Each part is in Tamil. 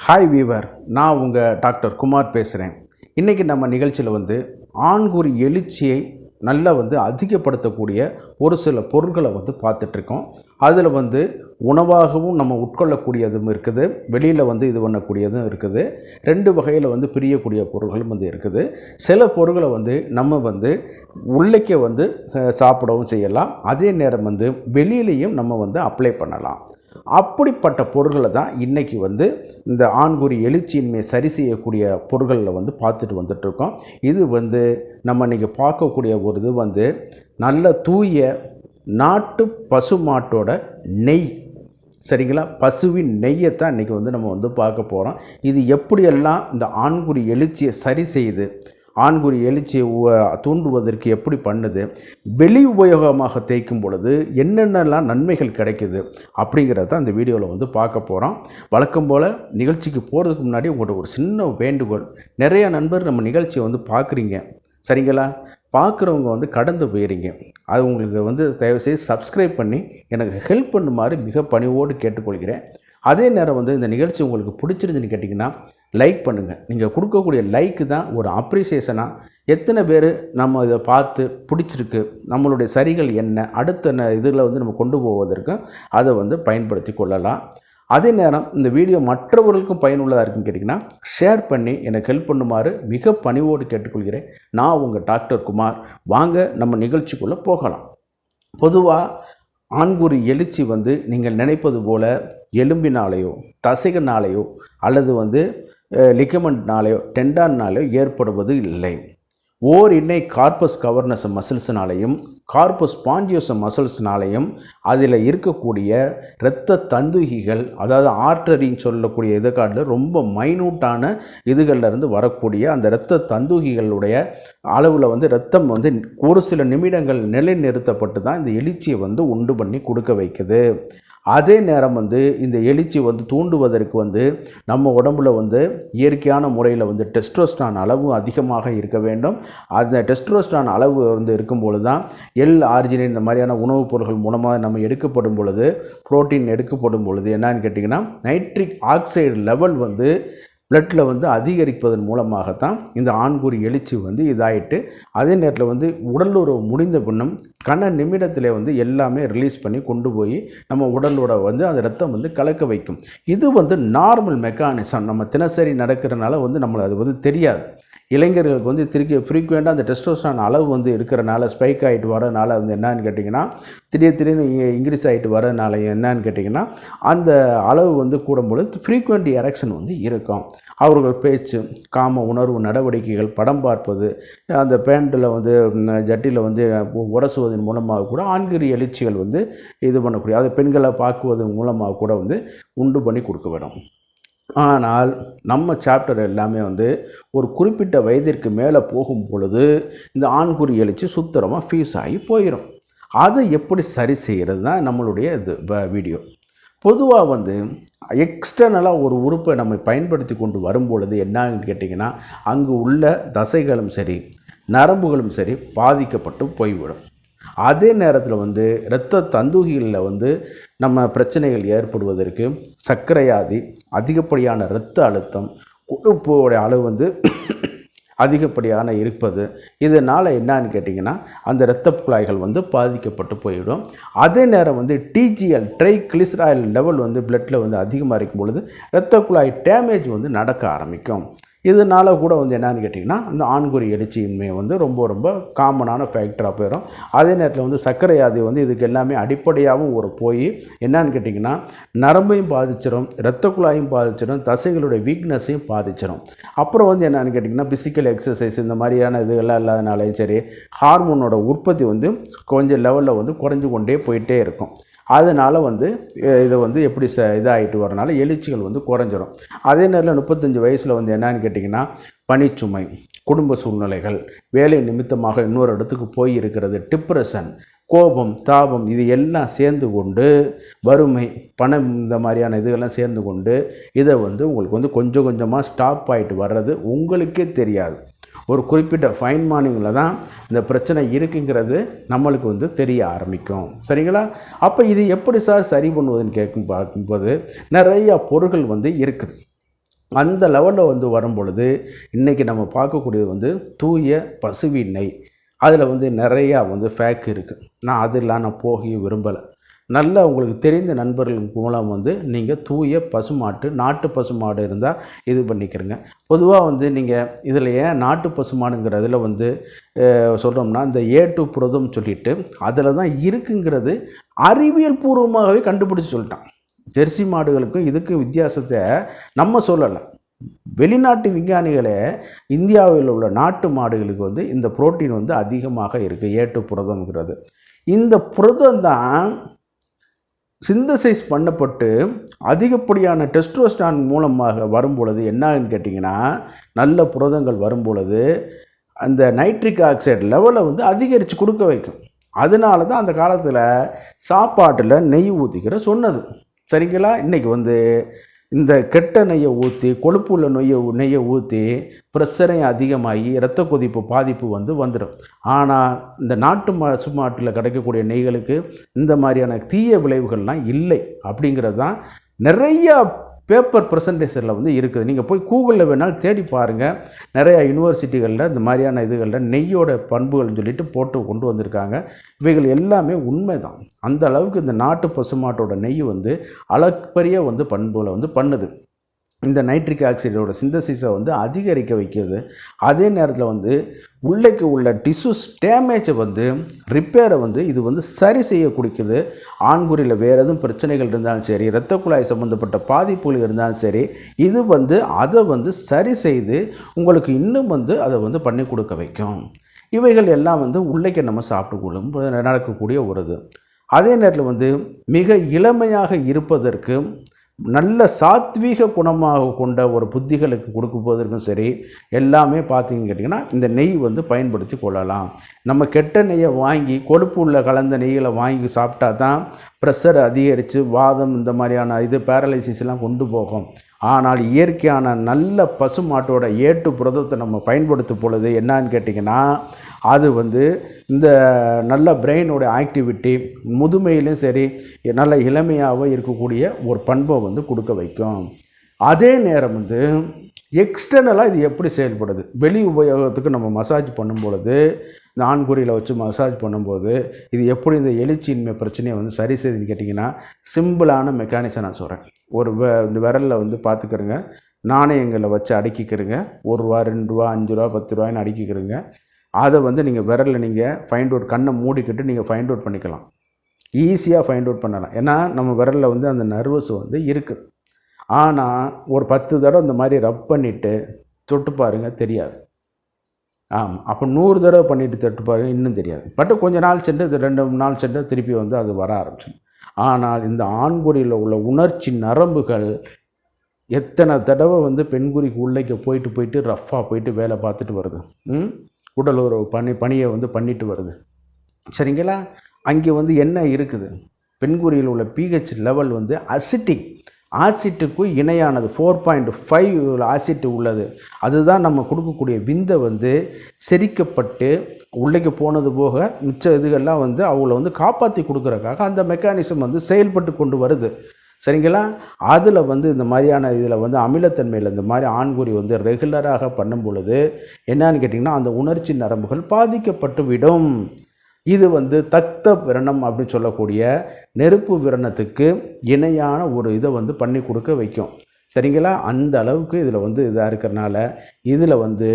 ஹாய் வீவர், நான் உங்கள் டாக்டர் குமார் பேசுகிறேன். இன்றைக்கி நம்ம நிகழ்ச்சியில் ஆண்குறி எழுச்சியை நல்லா அதிகப்படுத்தக்கூடிய ஒரு சில பொருட்களை பார்த்துட்ருக்கோம். அதில் உணவாகவும் நம்ம உட்கொள்ளக்கூடியதும் இருக்குது, வெளியில் இது பண்ணக்கூடியதும் இருக்குது. ரெண்டு வகையில் பிரியக்கூடிய பொருட்களும் இருக்குது. சில பொருட்களை நம்ம உள்ளே சாப்பிடவும் செய்யலாம், அதே நேரம் வெளியிலையும் நம்ம அப்ளை பண்ணலாம். அப்படிப்பட்ட பொருட்களை தான் இன்றைக்கி இந்த ஆண்குறி எழுச்சியின்மை சரி செய்யக்கூடிய பொருட்களில் பார்த்துட்டு வந்துட்ருக்கோம். இது நம்ம இன்றைக்கி பார்க்கக்கூடிய ஒரு இது நல்ல தூய நாட்டு பசு மாட்டோட நெய், சரிங்களா? பசுவின் நெய்யை தான் இன்றைக்கி நம்ம பார்க்க போகிறோம். இது எப்படியெல்லாம் இந்த ஆண்குறி எழுச்சியை சரி செய்யுது, ஆண்குறி எழுச்சியை தூண்டுவதற்கு எப்படி பண்ணுது, வெளி உபயோகமாக தேய்க்கும் பொழுது என்னென்னலாம் நன்மைகள் கிடைக்குது அப்படிங்கிறத அந்த வீடியோவில் பார்க்க போகிறோம். வழக்கம் போல் நிகழ்ச்சிக்கு போகிறதுக்கு முன்னாடி உங்கள்கிட்ட ஒரு சின்ன வேண்டுகோள். நிறைய நண்பர் நம்ம நிகழ்ச்சியை பார்க்குறீங்க, சரிங்களா? பார்க்குறவங்க கடந்து போயிடுறீங்க. அது உங்களுக்கு தயவுசெய்து சப்ஸ்கிரைப் பண்ணி எனக்கு ஹெல்ப் பண்ணுமாறு மிக பணிவோடு கேட்டுக்கொள்கிறேன். அதே நேரம் இந்த நிகழ்ச்சி உங்களுக்கு பிடிச்சிருந்துன்னு கேட்டிங்கன்னா லைக் பண்ணுங்கள். நீங்கள் கொடுக்கக்கூடிய லைக்கு தான் ஒரு அப்ரிசியேஷனாக எத்தனை பேர் நம்ம இதை பார்த்து பிடிச்சிருக்கு, நம்மளுடைய சரிகள் என்ன, அடுத்த இதில் நம்ம கொண்டு போவதற்கு அதை பயன்படுத்தி கொள்ளலாம். அதே நேரம் இந்த வீடியோ மற்றவர்களுக்கும் பயனுள்ளதாக இருக்குன்னு கேட்டிங்கன்னா ஷேர் பண்ணி எனக்கு ஹெல்ப் பண்ணுமாறு மிக பணிவோடு கேட்டுக்கொள்கிறேன். நான் உங்கள் டாக்டர் குமார். வாங்க நம்ம நிகழ்ச்சிக்குள்ளே போகலாம். பொதுவாக ஆண்குறி எழுச்சி நீங்கள் நினைப்பது போல் எலும்பினாலேயோ தசைகள்னாலேயோ அல்லது லிகமெண்ட்னாலேயோ டெண்டான்னாலேயோ ஏற்படுவது இல்லை. ஓர் இன்னை கார்பஸ் கவர்னஸ் மசில்ஸ்னாலையும் கார்பஸ் ஸ்பாஞ்சியோஸ் மசில்ஸ்னாலையும் அதில் இருக்கக்கூடிய இரத்த தந்துகிகள், அதாவது ஆர்டரின்னு சொல்லக்கூடிய இதுக்காட்டில் ரொம்ப மைனூட்டான இதுகளிலிருந்து வரக்கூடிய அந்த இரத்த தந்துகிகளுடைய அளவில் இரத்தம் ஒரு சில நிமிடங்கள் நிலைநிறுத்தப்பட்டு தான் இந்த எழுச்சியை உண்டு பண்ணி கொடுக்க வைக்குது. அதே நேரம் இந்த எழுச்சி தூண்டுவதற்கு நம்ம உடம்புல இயற்கையான முறையில் டெஸ்டோஸ்டரான் அளவு அதிகமாக இருக்க வேண்டும். அந்த டெஸ்டோஸ்டரான் அளவு இருக்கும்பொழுது தான் ஆர்ஜினைன் இந்த மாதிரியான உணவுப் பொருட்கள் மூலமாக நம்ம எடுக்கப்படும் பொழுது, புரோட்டீன் எடுக்கப்படும் பொழுது என்னன்னு கேட்டிங்கன்னா நைட்ரிக் ஆக்சைடு லெவல் பிளட்டில் அதிகரிப்பதன் மூலமாகத்தான் இந்த ஆண்குறி எழுச்சி இதாகிட்டு, அதே நேரத்தில் உடலுறவு முடிந்த பின்னும் கன நிமிடத்தில் எல்லாமே ரிலீஸ் பண்ணி கொண்டு போய் நம்ம உடலோட அந்த ரத்தம் கலக்க வைக்கும். இது நார்மல் மெக்கானிசம். நம்ம தினசரி நடக்கிறனால நம்மளை அது தெரியாது. இளைஞர்களுக்கு திருப்பி ஃப்ரீக்வெண்ட்டாக அந்த டெஸ்டோஸ்டரான் அளவு இருக்கிறனால ஸ்பைக் ஆகிட்டு வரனால என்னன்னு கேட்டிங்கன்னா திடீர்னு இன்க்ரீஸ் ஆகிட்டு வரனால என்னன்னு கேட்டிங்கன்னா அந்த அளவு கூடும்பொழுது ஃப்ரீக்வெண்ட் எரெக்ஷன் இருக்கும். அவர்கள் பேச்சு, காம உணர்வு நடவடிக்கைகள், படம் பார்ப்பது, அந்த பேண்டில் ஜட்டியில் உரசுவதன் மூலமாக கூட ஆண்குறி எழுச்சிகள் இது பண்ணக்கூடிய, அது பெண்களை பார்க்குவதன் மூலமாக கூட உண்டு பண்ணி கொடுக்க வேண்டும். ஆனால் நம்ம சாப்டர் எல்லாமே ஒரு குறிப்பிட்ட வயதிற்கு மேலே போகும் பொழுது இந்த ஆண்குறி எழுச்சி சுத்தரமாக ஃபீஸ் ஆகி போயிடும். அதை எப்படி சரி செய்கிறது தான் நம்மளுடைய இது வீடியோ. பொதுவாக எக்ஸ்டர்னலாக ஒரு உறுப்பை நம்ம பயன்படுத்தி கொண்டு வரும்பொழுது என்னன்னு கேட்டிங்கன்னா அங்கு உள்ள தசைகளும் சரி நரம்புகளும் சரி பாதிக்கப்பட்டு போய்விடும். அதே நேரத்தில் இரத்த தந்துகிகளில் நம்ம பிரச்சனைகள் ஏற்படுவதற்கு சர்க்கரையாதி, அதிகப்படியான இரத்த அழுத்தம், கொழுப்போடைய அளவு அதிகப்படியான இருப்பது, இதனால் என்னன்னு கேட்டிங்கன்னா அந்த இரத்த குழாய்கள் பாதிக்கப்பட்டு போயிடும். அதே நேரம் டிஜிஎல் ட்ரைகிளிசரைல் லெவல் பிளட்டில் அதிகமாக இருக்கும் பொழுது இரத்த குழாய் டேமேஜ் நடக்க ஆரம்பிக்கும். இதனால் கூட என்னன்னு கேட்டிங்கன்னா அந்த ஆண்குறி எழுச்சியின்மை ரொம்ப ரொம்ப காமனான ஃபேக்டராக போயிடும். அதே நேரத்தில் சர்க்கரையாதி இதுக்கு எல்லாமே அடிப்படையாகவும் ஒரு போய் என்னன்னு கேட்டிங்கன்னா நரம்பையும் பாதிச்சிடும், இரத்த குழாயும் பாதிச்சிடும், தசைகளுடைய வீக்னஸையும் பாதிச்சிடும். அப்புறம் என்னன்னு கேட்டிங்கன்னா ஃபிசிக்கல் எக்ஸசைஸ் இந்த மாதிரியான இதுகள்லாம் இல்லாதனாலையும் சரி ஹார்மோனோட உற்பத்தி கொஞ்சம் லெவலில் குறைஞ்சு கொண்டே போயிட்டே இருக்கும். அதனால் இதை எப்படி இதாகிட்டு வரனால எழுச்சிகள் குறைஞ்சிரும். அதே நேரத்தில் 35 வயசில் என்னன்னு கேட்டிங்கன்னா பணிச்சுமை, குடும்ப சூழ்நிலைகள், வேலை நிமித்தமாக இன்னொரு இடத்துக்கு போய் இருக்கிறது, டிப்ரெஷன், கோபம், தாபம், இது எல்லாம் சேர்ந்து கொண்டு வறுமை, பணம், இந்த மாதிரியான இதுகள்லாம் சேர்ந்து கொண்டு இதை உங்களுக்கு கொஞ்சம் கொஞ்சமாக ஸ்டாப் ஆகிட்டு வர்றது உங்களுக்கே தெரியாது. ஒரு குறிப்பிட்ட ஃபைன் மார்னிங்கில் தான் இந்த பிரச்சனை இருக்குங்கிறது நம்மளுக்கு தெரிய ஆரம்பிக்கும், சரிங்களா? அப்போ இது எப்படி சார் சரி பண்ணுவதுன்னு பார்க்கும்போது நிறையா பொருட்கள் இருக்குது. அந்த லெவலில் வந்து வரும் பொழுது இன்றைக்கி நம்ம பார்க்கக்கூடியது வந்து தூய பசுவின் நெய். அதில் வந்து நிறையா வந்து ஃபேக் இருக்குது. அதெல்லாம் நான் போக விரும்பலை. நல்ல உங்களுக்கு தெரிந்த நண்பர்கள் மூலம் வந்து நீங்கள் தூய பசுமாட்டு நாட்டு பசுமாடு இருந்தால் இது பண்ணிக்கிறங்க. பொதுவாக வந்து நீங்கள் இதில் ஏன் நாட்டு பசுமாடுங்கிறதுல வந்து சொல்கிறோம்னா, இந்த A2 புரதம் சொல்லிட்டு அதில் தான் இருக்குங்கிறது அறிவியல் பூர்வமாகவே கண்டுபிடிச்சி சொல்லிட்டான். ஜெர்சி மாடுகளுக்கும் இதுக்கும் வித்தியாசத்தை நம்ம சொல்லலை. வெளிநாட்டு விஞ்ஞானிகளே இந்தியாவில் உள்ள நாட்டு மாடுகளுக்கு வந்து இந்த புரோட்டீன் வந்து அதிகமாக இருக்குது. A2 புரதம்ங்கிறது இந்த புரதம் தான் சிந்தசைஸ் பண்ணப்பட்டு அதிகப்படியான டெஸ்டோஸ்டரான் மூலமாக வரும்பொழுது என்ன ஆகுன்னு கேட்டிங்கன்னா, நல்ல புரதங்கள் வரும்பொழுது அந்த நைட்ரிக் ஆக்சைடு லெவலை வந்து அதிகரித்து கொடுக்க வைக்கும். அதனால தான் அந்த காலத்தில் சாப்பாட்டில் நெய் ஊற்றிக்கிற சொன்னது. சரிங்களா? இன்றைக்கி வந்து இந்த கெட்ட நெய்யை ஊற்றி, கொழுப்புள்ள நெய்யை ஊற்றி ப்ரெஷரையும் அதிகமாகி இரத்த கொதிப்பு பாதிப்பு வந்துடும். ஆனால் இந்த நாட்டு பசுமாட்டில் கிடைக்கக்கூடிய நெய்களுக்கு இந்த மாதிரியான தீய விளைவுகள்லாம் இல்லை. அப்படிங்கிறது தான் நிறையா பேப்பர் ப்ரெசன்டேஷனில் வந்து இருக்குது. நீங்கள் போய் கூகுளில் வேணாலும் தேடி பாருங்கள். நிறையா யூனிவர்சிட்டிகளில் இந்த மாதிரியான இதுகளில் நெய்யோட பண்புகள்னு சொல்லிட்டு போட்டு கொண்டு வந்திருக்காங்க. இவைகள் எல்லாமே உண்மை தான். அந்த அளவுக்கு இந்த நாட்டு பசுமாட்டோட நெய் வந்து அளப்பரிய வந்து பண்புகளை வந்து பண்ணுது. இந்த நைட்ரிக் ஆக்சைடோட சிந்தசிஸை வந்து அதிகரிக்க வைக்கிறது. அதே நேரத்தில் வந்து உள்ளேக்கு உள்ள டிஷ்யூஸ் டேமேஜை வந்து ரிப்பேரை வந்து இது வந்து சரி செய்ய கொடுக்குது. ஆண்குறியில் வேறு எதுவும் பிரச்சனைகள் இருந்தாலும் சரி, இரத்த குழாய் சம்மந்தப்பட்ட பாதிப்புகள் இருந்தாலும் சரி, இது வந்து அதை வந்து சரி செய்து உங்களுக்கு இன்னும் வந்து அதை வந்து பண்ணி கொடுக்க வைக்கும். இவைகள் எல்லாம் வந்து உள்ளேக்கு நம்ம சாப்பிட்டுக்கொள்ளும் நடக்கக்கூடிய ஒரு இது. அதே நேரத்தில் வந்து மிக இளமையாக இருப்பதற்கு நல்ல சாத்வீக குணமாக கொண்ட ஒரு புத்திகளுக்கு கொடுக்கும் போதற்கும் சரி, எல்லாமே பார்த்தீங்கன்னு கேட்டிங்கன்னா இந்த நெய் வந்து பயன்படுத்தி கொள்ளலாம். நம்ம கெட்ட நெய்யை வாங்கி கொழுப்பு உள்ள கலந்த நெய்களை வாங்கி சாப்பிட்டா தான் ப்ரெஷர் அதிகரித்து வாதம் இந்த மாதிரியான பேரலைசிஸ்லாம் கொண்டு போகும். ஆனால் இயற்கையான நல்ல பசுமாட்டோட A2 புரதத்தை நம்ம பயன்படுத்தும் பொழுது என்னான்னு கேட்டிங்கன்னா, அது வந்து இந்த நல்ல பிரெயினோட ஆக்டிவிட்டி முதுமையிலும் சரி நல்ல இளமையாக இருக்கக்கூடிய ஒரு பண்பை வந்து கொடுக்க வைக்கும். அதே நேரம் வந்து எக்ஸ்டர்னலாக இது எப்படி செயல்படுது, வெளி உபயோகத்துக்கு நம்ம மசாஜ் பண்ணும் பொழுது, இந்த ஆண்குறியில் வச்சு மசாஜ் பண்ணும்போது இது எப்படி இந்த எழுச்சியின்மை பிரச்சனையை வந்து சரி செய்யுதுன்னு கேட்டிங்கன்னா, சிம்பிளான மெக்கானிசம் நான் சொல்கிறேன். இந்த விரலில் வந்து பார்த்துக்கிறங்க, நாணயங்களை வச்சு அடுக்கிக்கிறங்க. ₹1 ₹2 ₹5 ₹10 அடுக்கிக்கிறங்க. அதை வந்து நீங்கள் விரலில் நீங்கள் ஃபைண்ட் அவுட், கண்ணை மூடிக்கிட்டு நீங்கள் ஃபைண்ட் அவுட் பண்ணிக்கலாம். ஈஸியாக ஃபைண்ட் அவுட் பண்ணலாம். ஏன்னா நம்ம விரலில் வந்து அந்த நர்வஸ் வந்து இருக்குது. ஆனால் ஒரு 10 தடவை இந்த மாதிரி ரப் பண்ணிவிட்டு தொட்டு பாருங்கள், தெரியாது. ஆமாம், அப்போ 100 தடவை பண்ணிவிட்டு தொட்டு பாருங்கள், இன்னும் தெரியாது. பட் கொஞ்சம் நாள் சென்று 2-3 நாள் சென்று திருப்பி வந்து அது வர ஆரம்பிச்சிடும். ஆனால் இந்த ஆண்குறியில் உள்ள உணர்ச்சி நரம்புகள் எத்தனை தடவை வந்து பெண்குறிக்கு உள்ளேக்கு போயிட்டு ரஃப்பாக போயிட்டு வேலை பார்த்துட்டு வருது. உடல் ஒரு பணியை வந்து பண்ணிட்டு வருது. சரிங்களா? அங்கே வந்து என்ன இருக்குது, பெண்குறியில் உள்ள pH லெவல் வந்து ஆசிட்டுக்கு இணையானது. 4.5 ஆசிட் உள்ளது. அதுதான் நம்ம கொடுக்கக்கூடிய விந்தை வந்து செரிக்கப்பட்டு உள்ளேக்கு போனது போக மிச்ச இதுகள்லாம் வந்து அவங்கள வந்து காப்பாற்றி கொடுக்குறக்காக அந்த மெக்கானிசம் வந்து செயல்பட்டு கொண்டு வருது. சரிங்களா? அதில் வந்து இந்த மாதிரியான இதில் வந்து அமிலத்தன்மையில் இந்த மாதிரி ஆண்குறி வந்து ரெகுலராக பண்ணும் பொழுது என்னன்னு கேட்டிங்கன்னா, அந்த உணர்ச்சி நரம்புகள் பாதிக்கப்பட்டு விடும். இது வந்து தக்த விரணம் அப்படின்னு சொல்லக்கூடிய நெருப்பு விரணத்துக்கு இணையான ஒரு இதை வந்து பண்ணி கொடுக்க வைக்கும். சரிங்களா? அந்த அளவுக்கு இதில் வந்து இதாக இருக்கிறனால இதில் வந்து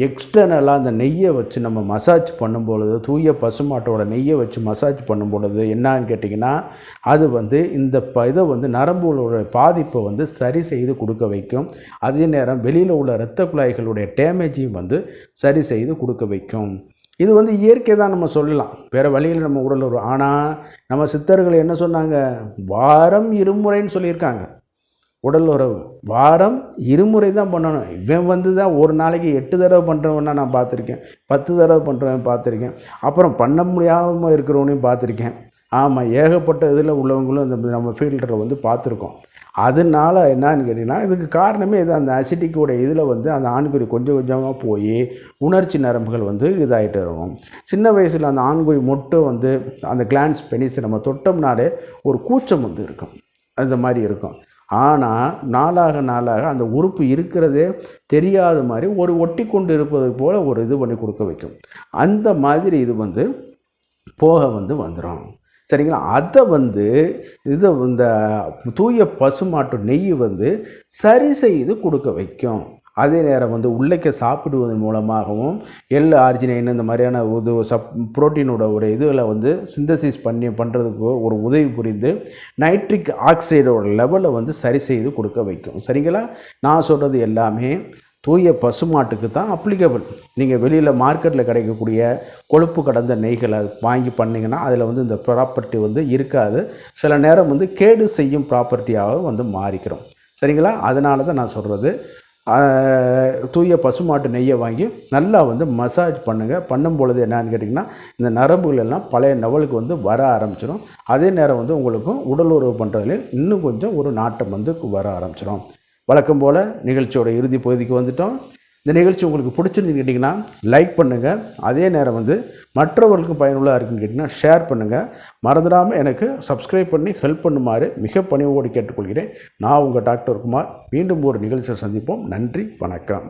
எக்ஸ்டர்னலாக அந்த நெய்யை வச்சு நம்ம மசாஜ் பண்ணும்பொழுது, தூய பசுமாட்டோட நெய்யை வச்சு மசாஜ் பண்ணும் பொழுது என்னான்னு கேட்டிங்கன்னா, அது வந்து இந்த இதை வந்து நரம்புகளோட பாதிப்பை வந்து சரி செய்து கொடுக்க வைக்கும். அதே நேரம் வெளியில் உள்ள இரத்த குழாய்களுடைய டேமேஜையும் வந்து சரி செய்து கொடுக்க வைக்கும். இது வந்து இயற்கை தான் நம்ம சொல்லலாம், வேறு வழியில் நம்ம உடல் வரும். ஆனால் நம்ம சித்தர்கள் என்ன சொன்னாங்க, வாரம் 2 முறைன்னு சொல்லியிருக்காங்க. உடல் உறவு வாரம் 2 முறை தான் பண்ணணும். இவன் வந்து தான் ஒரு நாளைக்கு 8 தடவை பண்ணுறவன்னா நான் பார்த்துருக்கேன், 10 தடவை பண்ணுறவன் பார்த்துருக்கேன், அப்புறம் பண்ண முடியாமல் இருக்கிறவனையும் பார்த்துருக்கேன். ஆமாம், ஏகப்பட்ட இதில் உள்ளவங்களும் இந்த நம்ம ஃபீல்டரை வந்து பார்த்துருக்கோம். அதனால என்னன்னு கேட்டிங்கன்னா, இதுக்கு காரணமே இது அந்த அசிட்டிக்கோட இதில் வந்து அந்த ஆண்குறி கொஞ்சம் கொஞ்சமாக போய் உணர்ச்சி நரம்புகள் வந்து இதாகிட்டு இருக்கும். சின்ன வயசில் அந்த ஆண்குறி மொட்டை வந்து அந்த கிளான்ஸ் பெனிஸ் நம்ம தொட்டோம்னாலே ஒரு கூச்சம் வந்து இருக்கும், அந்த மாதிரி இருக்கும். ஆனால் நாளாக நாளாக அந்த உறுப்பு இருக்கிறதே தெரியாத மாதிரி ஒரு ஒட்டி கொண்டு இருப்பது போல் ஒரு இது பண்ணி கொடுக்க வைக்கும். அந்த மாதிரி இது வந்து போக வந்துடும். சரிங்களா? அதை இதை இந்த தூய பசுமாட்டு நெய் சரி செய்து கொடுக்க வைக்கும். அதே நேரம் உள்ளைக்க சாப்பிடுவதன் மூலமாகவும் ஆர்ஜினைன் இந்த மாதிரியான புரோட்டீனோட ஒரு இதில் சிந்தசிஸ் பண்ணுறதுக்கு ஒரு உதவி புரிந்து நைட்ரிக் ஆக்சைடோட லெவலை சரி செய்து கொடுக்க வைக்கும். சரிங்களா? நான் சொல்கிறது எல்லாமே தூய பசுமாட்டுக்கு தான் அப்ளிகபிள். நீங்கள் வெளியில் மார்க்கெட்டில் கிடைக்கக்கூடிய கொழுப்பு கடந்த நெய்களை வாங்கி பண்ணிங்கன்னா அதில் இந்த ப்ராப்பர்ட்டி இருக்காது. சில நேரம் கேடு செய்யும் ப்ராப்பர்ட்டியாக மாறிக்கிறோம். சரிங்களா? அதனால தான் நான் சொல்கிறது, தூய பசுமாட்டு நெய்யை வாங்கி நல்லா மசாஜ் பண்ணுங்கள். பண்ணும் பொழுது என்னன்னு கேட்டிங்கன்னா, இந்த நரம்புகள் எல்லாம் பழைய லெவலுக்கு வர ஆரம்பிச்சிடும். அதே நேரம் உங்களுக்கும் உடல் உறவு பண்ணுறதுல இன்னும் கொஞ்சம் ஒரு நாட்டம் வர ஆரம்பிச்சிடும். வழக்கம் போல் நிகழ்ச்சியோட இறுதி பகுதிக்கு வந்துட்டோம். இந்த நிகழ்ச்சி உங்களுக்கு பிடிச்சிருந்துன்னு கேட்டிங்கன்னா லைக் பண்ணுங்கள். அதே நேரம் மற்றவர்களுக்கும் பயனுள்ளதாக இருக்குன்னு கேட்டிங்கன்னா ஷேர் பண்ணுங்கள். மறந்துடாமல் எனக்கு சப்ஸ்கிரைப் பண்ணி ஹெல்ப் பண்ணுமாறு மிக பணிவோடு கேட்டுக்கொள்கிறேன். நான் உங்கள் டாக்டர் குமார். மீண்டும் ஒரு நிகழ்ச்சியை சந்திப்போம். நன்றி, வணக்கம்.